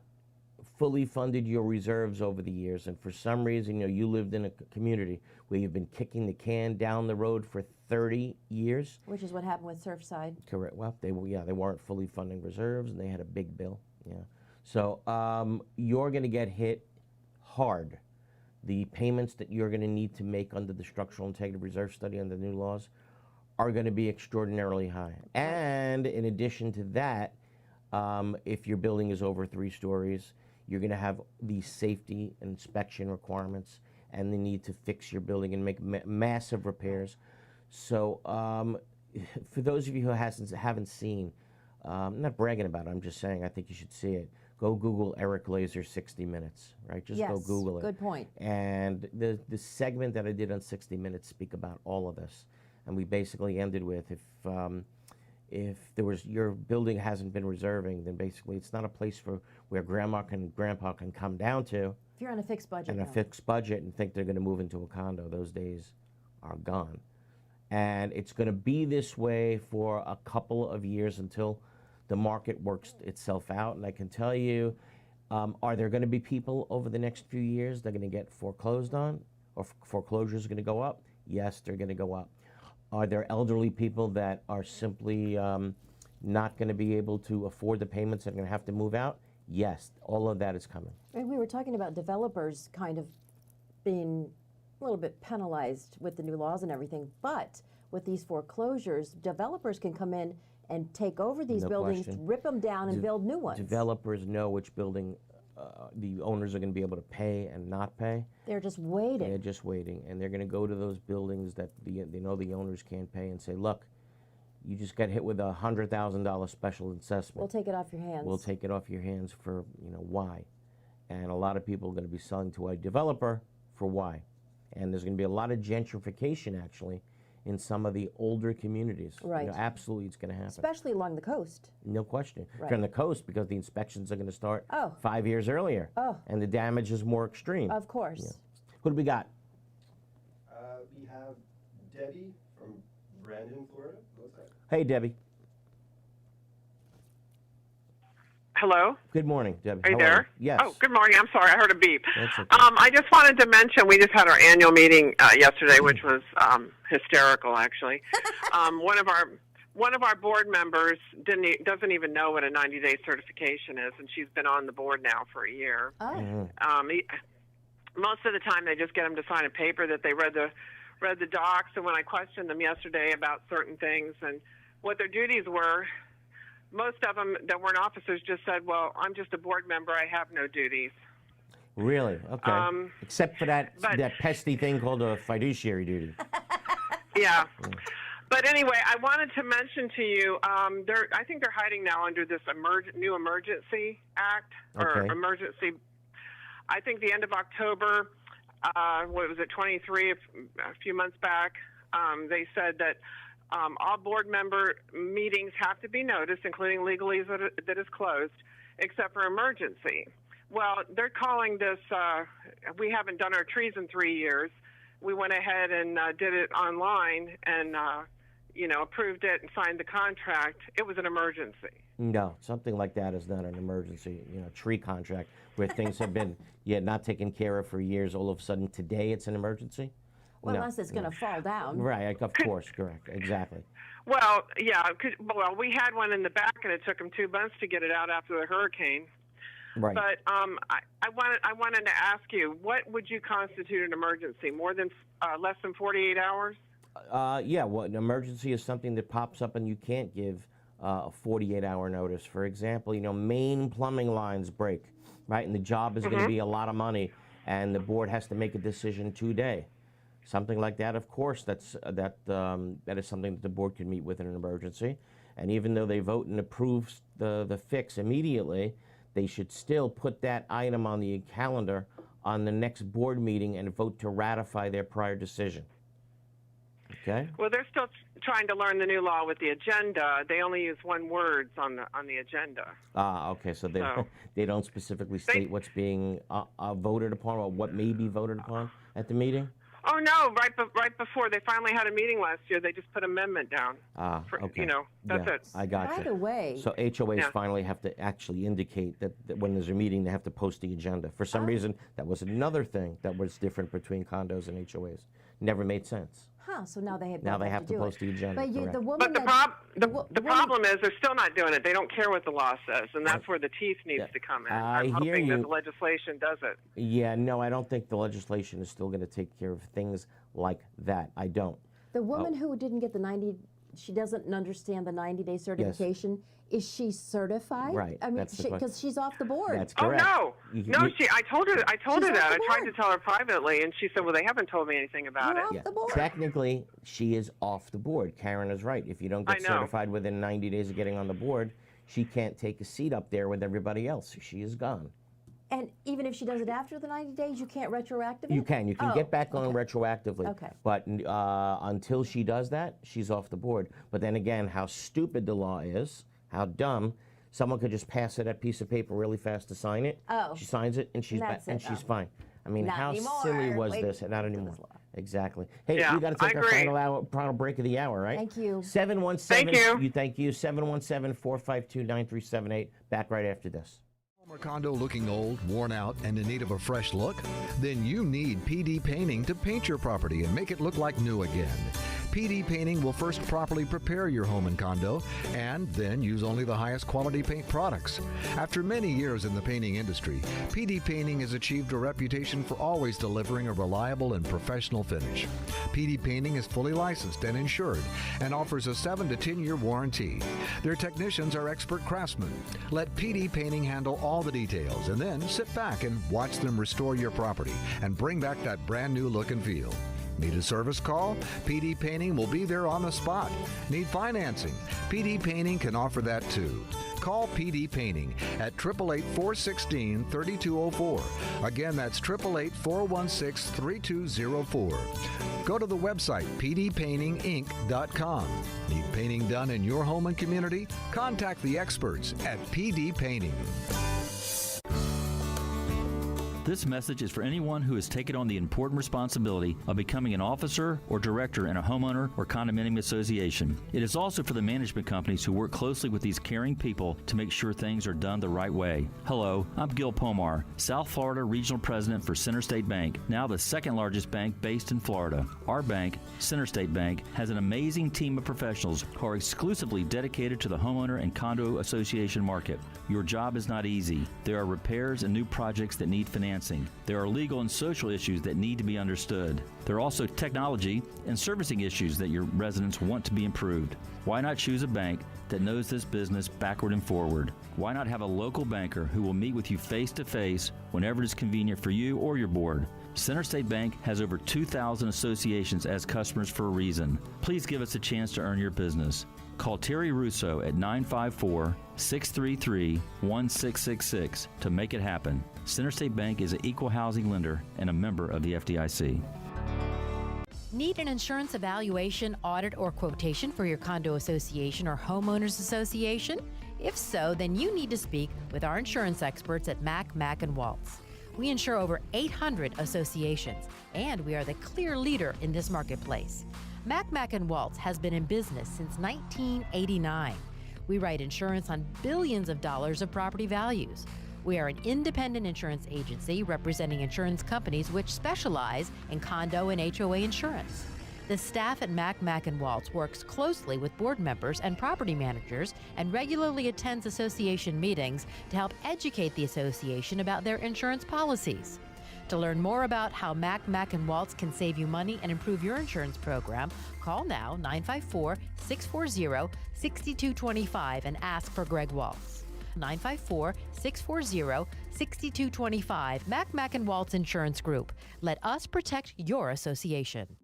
fully funded your reserves over the years, and for some reason, you lived in a community where you've been kicking the can down the road for 30 years. Which is what happened with Surfside. Correct. Well, they weren't fully funding reserves, and they had a big bill. Yeah. So you're going to get hit hard. The payments that you're going to need to make under the structural integrity reserve study under the new laws are going to be extraordinarily high. And in addition to that, If your building is over 3 stories, you're going to have these safety inspection requirements and the need to fix your building and make massive repairs. So for those of you who haven't seen, I'm not bragging about it, I'm just saying I think you should see it. Go Google Eric Glazer 60 Minutes, right? Just go Google it. Good point. And the segment that I did on 60 Minutes speak about all of this. And we basically ended with if there was, your building hasn't been reserving, then basically it's not a place for where grandma and grandpa can come down to. If you're on a fixed budget. And a fixed budget and think they're going to move into a condo, those days are gone. And it's going to be this way for a couple of years until the market works itself out. And I can tell you, are there going to be people over the next few years that are going to get foreclosed on, or foreclosures are going to go up? Yes, they're going to go up. Are there elderly people that are simply not going to be able to afford the payments and are going to have to move out? Yes, all of that is coming. And we were talking about developers kind of being a little bit penalized with the new laws and everything, but with these foreclosures, developers can come in and take over these buildings, rip them down, and build new ones. Developers know which building the owners are going to be able to pay and not pay. They're just waiting. They're just waiting, and they're going to go to those buildings that they know the owners can't pay and say, look, you just got hit with a $100,000 special assessment. We'll take it off your hands. We'll take it off your hands for, why. And a lot of people are going to be selling to a developer for why. And there's going to be a lot of gentrification, actually, in some of the older communities. Right. Absolutely, it's going to happen. Especially along the coast. No question. Right. From the coast, because the inspections are going to start 5 years earlier. And the damage is more extreme. Of course. Yeah. Who do we got? We have Debbie from Brandon, Florida. Hey, Debbie. Hello? Good morning, Debbie. Are you How there? Yes. Oh, good morning. I'm sorry. I heard a beep. That's okay. I just wanted to mention we just had our annual meeting yesterday, which was hysterical, actually. One of our board members doesn't even know what a 90-day certification is, and she's been on the board now for a year. Most of the time, they just get them to sign a paper that they read the docs. And when I questioned them yesterday about certain things and what their duties were, most of them that weren't officers just said, well, I'm just a board member. I have no duties. Really? Okay. Except for that pesky thing called a fiduciary duty. Yeah. But anyway, I wanted to mention to you, I think they're hiding now under this new Emergency Act, or emergency. I think the end of October, what was it, 23, a few months back, they said that all board member meetings have to be noticed, including legalese that is closed, except for emergency. Well, they're calling this, we haven't done our trees in 3 years. We went ahead and did it online and, approved it and signed the contract. It was an emergency. No, something like that is not an emergency, tree contract where things have been not taken care of for years. All of a sudden today it's an emergency. Well, unless it's going to fall down. Right, of course, correct, exactly. Well, yeah, we had one in the back, and it took them 2 months to get it out after the hurricane. Right. But I wanted to ask you, what would you constitute an emergency? Less than 48 hours? Well, an emergency is something that pops up and you can't give a 48-hour notice. For example, main plumbing lines break, right, and the job is going to be a lot of money, and the board has to make a decision today. Something like that, of course, that is something that the board can meet with in an emergency. And even though they vote and approve the fix immediately, they should still put that item on the calendar on the next board meeting and vote to ratify their prior decision. Okay? Well, they're still trying to learn the new law with the agenda. They only use one words on the agenda. Okay, so they don't specifically state what's being voted upon or what may be voted upon at the meeting? Oh, no, right before they finally had a meeting last year, they just put amendment down. Okay. That's it. I got you. By the way. So HOAs finally have to actually indicate that when there's a meeting, they have to post the agenda. For some reason, that was another thing that was different between condos and HOAs. Never made sense. So now they have to post the agenda. But the woman but the problem is they're still not doing it. They don't care what the law says, and that's where the teeth needs to come in. I'm hoping that the legislation does it. Yeah, no, I don't think the legislation is still going to take care of things like that. I don't. The woman who didn't get the 90, she doesn't understand the 90-day certification. Is she certified? Right, I mean, that's the question. because she's off the board. That's Oh correct. no, no. I told her that. off I the tried to board. tell her privately, and she said, "Well, they haven't told me anything about You're it." off the board. Technically, she is off the board. Karen is right. If you don't get I know. certified within 90 days of getting on the board, she can't take a seat up there with everybody else. She is gone. And even if she does it after the 90 days, you can't retroactively? You can. You can get back on retroactively. Okay. But until she does that, she's off the board. But then again, how stupid the law is, how dumb. Someone could just pass her that piece of paper really fast to sign it. Oh. She signs it and she's back and she's fine. I mean, Not how anymore. silly was Wait, this? Not anymore. Exactly. Hey, Yeah, we got to take I our agree. final break of the hour, right? Thank you. 717. Thank you. 717-452-9378. Back right after this. Home or condo looking old, worn out, and in need of a fresh look? Then you need PD Painting to paint your property and make it look like new again. PD Painting will first properly prepare your home and condo and then use only the highest quality paint products. After many years in the painting industry, PD Painting has achieved a reputation for always delivering a reliable and professional finish. PD Painting is fully licensed and insured and offers a 7 to 10-year warranty. Their technicians are expert craftsmen. Let PD Painting handle all the details and then sit back and watch them restore your property and bring back that brand new look and feel. Need a service call? PD Painting will be there on the spot. Need financing? PD Painting can offer that too. Call PD Painting at 888-416-3204. Again, that's 888-416-3204. Go to the website pdpaintinginc.com. Need painting done in your home and community? Contact the experts at PD Painting. This message is for anyone who has taken on the important responsibility of becoming an officer or director in a homeowner or condominium association. It is also for the management companies who work closely with these caring people to make sure things are done the right way. Hello, I'm Gil Pomar, South Florida Regional President for Center State Bank, now the second largest bank based in Florida. Our bank, Center State Bank, has an amazing team of professionals who are exclusively dedicated to the homeowner and condo association market. Your job is not easy. There are repairs and new projects that need financing. There are legal and social issues that need to be understood. There are also technology and servicing issues that your residents want to be improved. Why not choose a bank that knows this business backward and forward? Why not have a local banker who will meet with you face to face whenever it is convenient for you or your board? Center State Bank has over 2,000 associations as customers for a reason. Please give us a chance to earn your business. Call Terry Russo at 954-633-1666 to make it happen. Center State Bank is an equal housing lender and a member of the FDIC. Need an insurance evaluation, audit, or quotation for your condo association or homeowners association? If so, then you need to speak with our insurance experts at Mack & Waltz. We insure over 800 associations, and we are the clear leader in this marketplace. Mack & Waltz has been in business since 1989. We write insurance on billions of dollars of property values. We are an independent insurance agency representing insurance companies which specialize in condo and HOA insurance. The staff at Mack & Waltz works closely with board members and property managers and regularly attends association meetings to help educate the association about their insurance policies. To learn more about how Mack & Waltz can save you money and improve your insurance program, call now 954-640-6225 and ask for Greg Waltz. 954-640-6225. Mack & Waltz Insurance Group. Let us protect your association.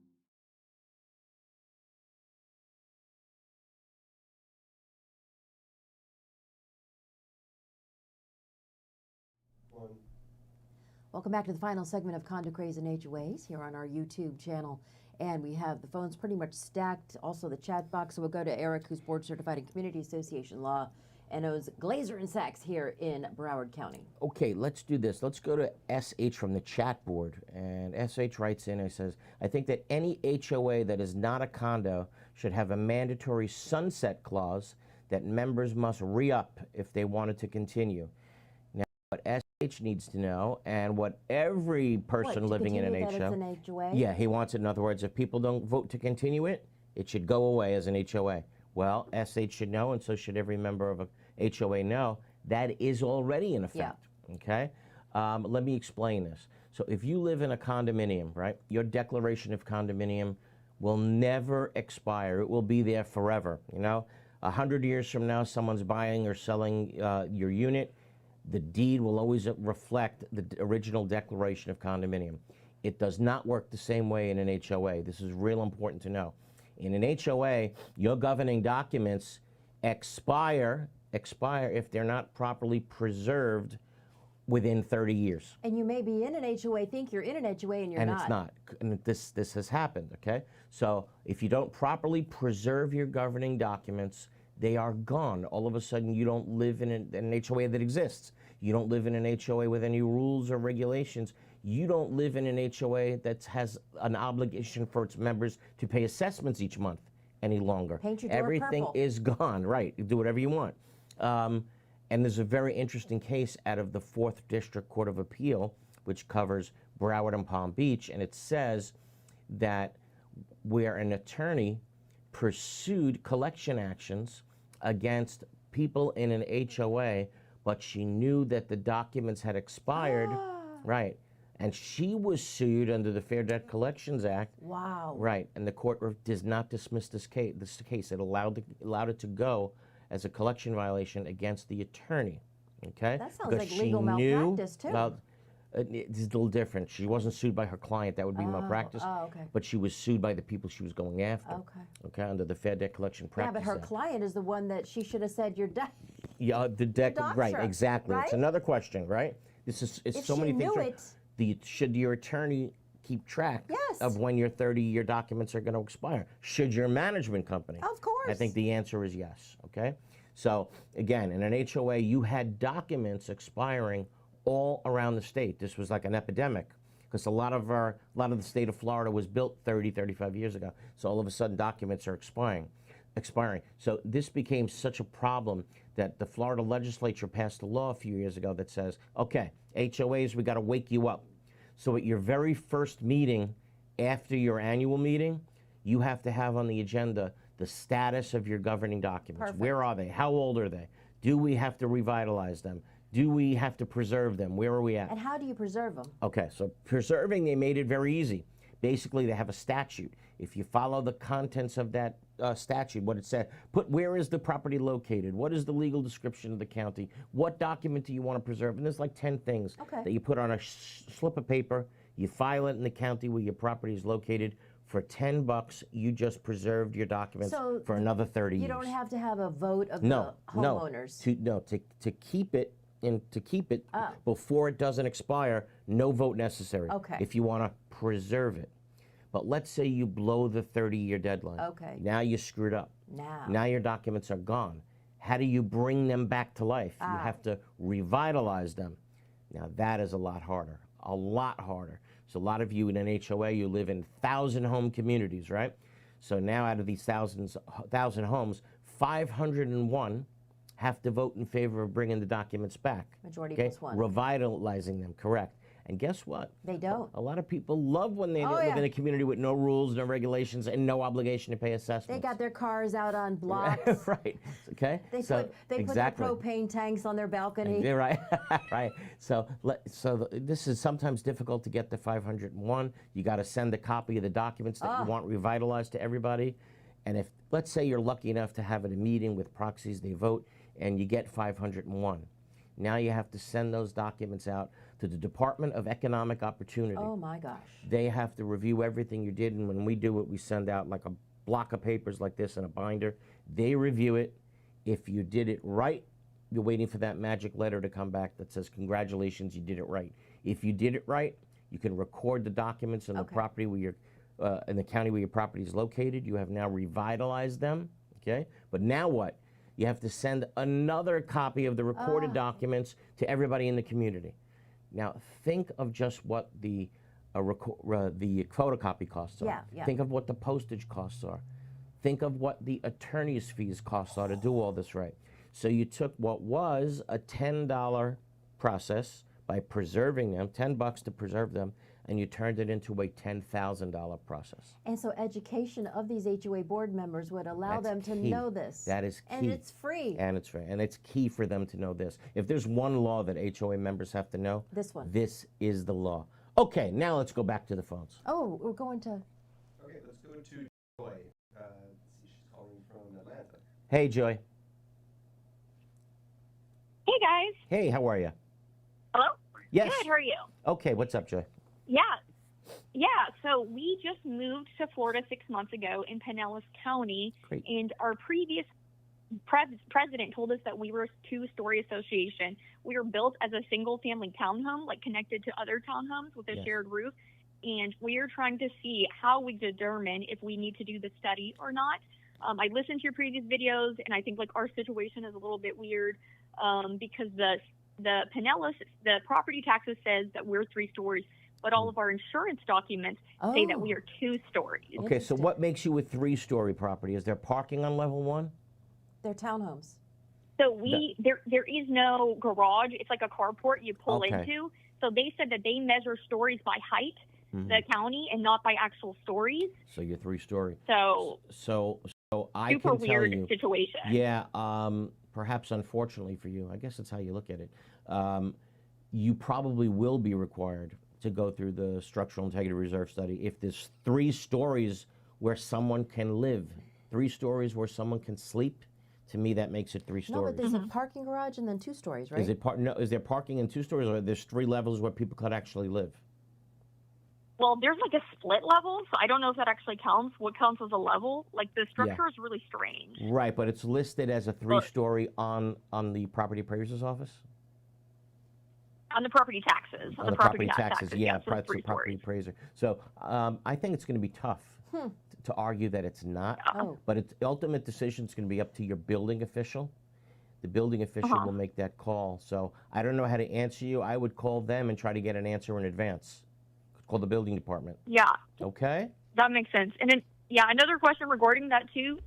Welcome back to the final segment of Condo Craze and HOAs here on our YouTube channel. And we have the phones pretty much stacked, also the chat box. So we'll go to Eric, who's board certified in Community Association Law and owns Glazer and Sachs here in Broward County. Okay, let's do this. Let's go to SH from the chat board. And SH writes in and says, I think that any HOA that is not a condo should have a mandatory sunset clause that members must re-up if they wanted to continue. Now, what SH needs to know, and what every person living in an HOA, yeah, he wants it. In other words, if people don't vote to continue it, it should go away as an HOA. Well, SH should know, and so should every member of a HOA know, that is already in effect, okay? Let me explain this. So if you live in a condominium, right, your declaration of condominium will never expire. It will be there forever. You know, 100 years from now, someone's buying or selling your unit, the deed will always reflect the original declaration of condominium. It does not work the same way in an HOA. This is real important to know. In an HOA, your governing documents expire if they're not properly preserved within 30 years. And you may be in an HOA, think you're in an HOA, and you're and not. it's not. And this has happened, okay? So if you don't properly preserve your governing documents, they are gone. All of a sudden, you don't live in an HOA that exists. You don't live in an HOA with any rules or regulations. You don't live in an HOA that has an obligation for its members to pay assessments each month any longer. Paint your door Everything purple. is gone, right? You do whatever you want. And there's a very interesting case out of the 4th District Court of Appeal, which covers Broward and Palm Beach, and it says that where an attorney pursued collection actions against people in an HOA, but she knew that the documents had expired, right? And she was sued under the Fair Debt Collections Act. Wow. Right, and the court does not dismiss this case. It allowed it to go as a collection violation against the attorney. Okay? That sounds because like legal malpractice, too. Well, it's a little different. She wasn't sued by her client. That would be malpractice. Oh, okay. But she was sued by the people she was going after. Okay. Okay, under the Fair Debt Collection Practice Yeah, but her Act. client is the one that she should have said you're dead. Yeah, the deck. Right, doctor, exactly. right? It's another question, right? It's If so she many things. knew right? it- Should your attorney keep track Yes. of when your 30-year documents are going to expire? Should your management company? Of course. I think the answer is yes. Okay. So again, in an HOA, you had documents expiring all around the state. This was like an epidemic because a lot of the state of Florida was built 30, 35 years ago. So all of a sudden, documents are expiring. So this became such a problem that the Florida legislature passed a law a few years ago that says, okay, HOAs, we got to wake you up. So at your very first meeting after your annual meeting, you have to have on the agenda the status of your governing documents. Perfect. Where are they? How old are they? Do we have to revitalize them? Do we have to preserve them? Where are we at? And how do you preserve them? Okay, so preserving, they made it very easy. Basically, they have a statute. If you follow the contents of that statute, what it said, put where is the property located? What is the legal description of the county? What document do you want to preserve? And there's like 10 things that you put on a slip of paper. You file it in the county where your property is located. For $10, you just preserved your documents for another 30 years. You don't have to have a vote of No, the homeowners. to keep it before it doesn't expire, no vote necessary. Okay. If you want to preserve it. But let's say you blow the 30-year deadline. Okay. Now you screwed up. Now your documents are gone. How do you bring them back to life? You have to revitalize them. Now that is a lot harder. A lot harder. So a lot of you in an HOA, you live in 1,000 home communities, right? So now out of these 1,000 homes, 501 have to vote in favor of bringing the documents back. Majority plus one. Revitalizing them, correct. And guess what? They don't. A lot of people love when they live in a community with no rules, no regulations, and no obligation to pay assessments. They got their cars out on blocks. Right. Okay. They so, put their propane tanks on their balcony. Yeah, right. Right. So this is sometimes difficult to get the 501. You got to send a copy of the documents that you want revitalized to everybody. And if, let's say you're lucky enough to have a meeting with proxies, they vote, and you get 501. Now you have to send those documents out to the Department of Economic Opportunity. Oh my gosh. They have to review everything you did, and when we do it, we send out like a block of papers like this in a binder. They review it. If you did it right, you're waiting for that magic letter to come back that says, congratulations, you did it right. If you did it right, you can record the documents in the property where you're, in the county where your property is located. You have now revitalized them, okay? But now what? You have to send another copy of the recorded documents to everybody in the community. Now, think of just what the photocopy costs are. Yeah. Think of what the postage costs are. Think of what the attorney's fees costs are to do all this right. So you took what was a $10 process by preserving them, $10 to preserve them, and you turned it into a $10,000 process. And so education of these HOA board members would allow them to key. know this. That is key. And it's free. And it's free. And it's key for them to know this. If there's one law that HOA members have to know, this one. This is the law. Okay, now let's go back to the phones. Oh, we're going to... Okay, let's go to Joy. She's calling from Atlanta. Hey, Joy. Hey, guys. Hey, how are you? Hello? Yes. Good, how are you? Okay, what's up, Joy? Yeah. Yeah, so we just moved to Florida 6 months ago in Pinellas County. Great. And our previous president told us that we were a two-story association. We were built as a single-family townhome, like connected to other townhomes with a shared roof. And we are trying to see how we determine if we need to do the study or not. I listened to your previous videos, and I think like our situation is a little bit weird because the Pinellas, the property taxes says that we're 3 stories, but all of our insurance documents say that we are 2 stories. Okay, so what makes you a 3-story property? Is there parking on level 1? They're townhomes. So there is no garage. It's like a carport you pull Okay. into. So they said that they measure stories by height, the county, and not by actual stories. So you're 3-story. So I super can tell weird you, situation. Yeah, perhaps unfortunately for you, I guess that's how you look at it. You probably will be required to go through the structural integrity reserve study if there's 3 stories where someone can live, 3 stories where someone can sleep. To me, that makes it 3 No, stories. but there's a parking garage and then 2 stories, right? Is it no? Is there parking in 2 stories, or there's 3 levels where people could actually live? Well, there's like a split level, so I don't know if that actually counts. What counts as a level? Like the structure is really strange. Right, but it's listed as a 3-story on the property appraiser's office. On the property taxes. On the property taxes, taxes, yeah, yeah, so it's 3 property stories. appraiser. So I think it's going to be tough to argue that it's not, but its ultimate decision is going to be up to your building official. The building official will make that call. So I don't know how to answer you. I would call them and try to get an answer in advance. Call the building department. Yeah. Okay? That makes sense. And then, yeah, another question regarding that too.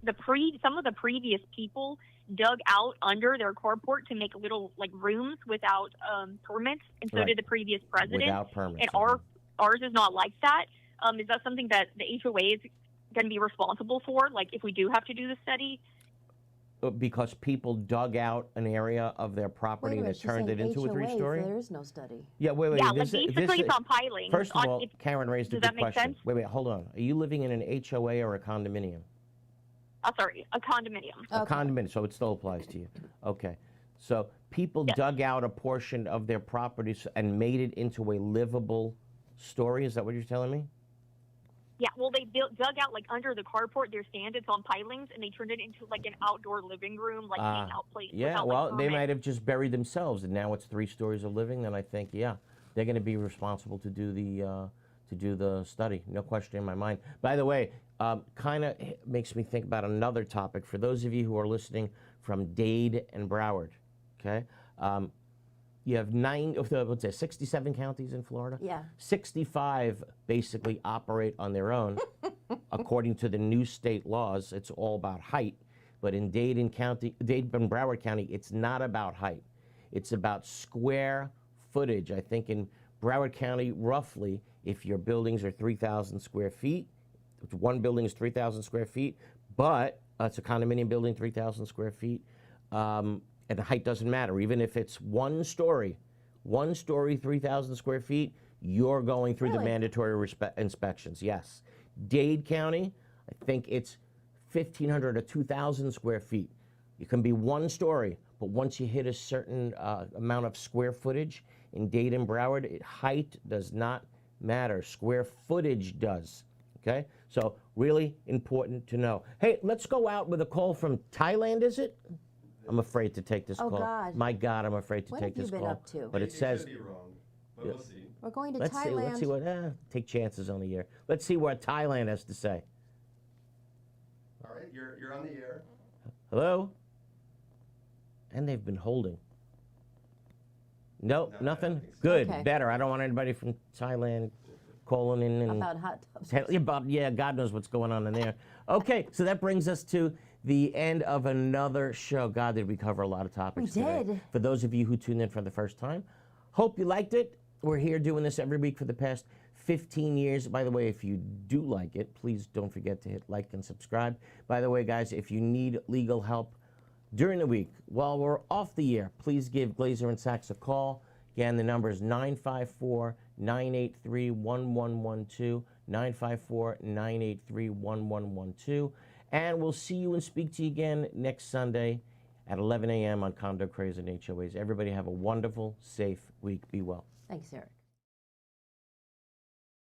Some of the previous people dug out under their carport to make little like rooms without permits, and so did the previous president. Without permits. And ours is not like that. Is that something that the HOA is going to be responsible for? Like if we do have to do the study? Because people dug out an area of their property and it turned it into a 3-story? There is no study. Yeah, wait. Yeah, like basically it's on pilings. First of all, Karen raised a does good that make question. sense? Wait, hold on. Are you living in an HOA or a condominium? Sorry, a condominium. A condominium, so it still applies to you. Okay. So people dug out a portion of their properties and made it into a livable story. Is that what you're telling me? Yeah, well, they dug out like under the carport, their stand, it's on pilings, and they turned it into like an outdoor living room, like hangout place. Yeah, without, well, like, they permit. might have just buried themselves, and now it's 3 stories of living. Then I think, yeah, they're going to be responsible to do the study. No question in my mind. By the way, kind of makes me think about another topic for those of you who are listening from Dade and Broward. Okay. You have 67 counties in Florida? Yeah. 65 basically operate on their own. According to the new state laws, it's all about height. But in Dade and Broward County, it's not about height. It's about square footage. I think in Broward County, roughly, if your buildings are 3,000 square feet, one building is 3,000 square feet, but it's a condominium building, 3,000 square feet. And the height doesn't matter. Even if it's 1 story, 3,000 square feet, you're going through the mandatory inspections, yes. Dade County, I think it's 1,500 to 2,000 square feet. You can be 1 story, but once you hit a certain amount of square footage, in Dade and Broward, height does not matter. Square footage does, okay? So really important to know. Hey, let's go out with a call from Thailand, is it? I'm afraid to take this call. God. My God, I'm afraid to take this call. What have you been up to? But it says. Could be wrong, but we'll see. We're going to Let's Thailand. see what. Take chances on the air. Let's see what Thailand has to say. All right, you're on the air. Hello. And they've been holding. Nope, nothing. Good, Okay. better. I don't want anybody from Thailand calling in and About hot tubs. yeah, God knows what's going on in there. Okay, so that brings us to the end of another show. God, did we cover a lot of topics today. did. For those of you who tuned in for the first time, hope you liked it. We're here doing this every week for the past 15 years. By the way, if you do like it, please don't forget to hit like and subscribe. By the way, guys, if you need legal help during the week, while we're off the air, please give Glazer and Sachs a call. Again, the number is 954-983-1112, 954-983-1112. And we'll see you and speak to you again next Sunday at 11 a.m. on Condo Craze and HOAs. Everybody have a wonderful, safe week. Be well. Thanks, Eric.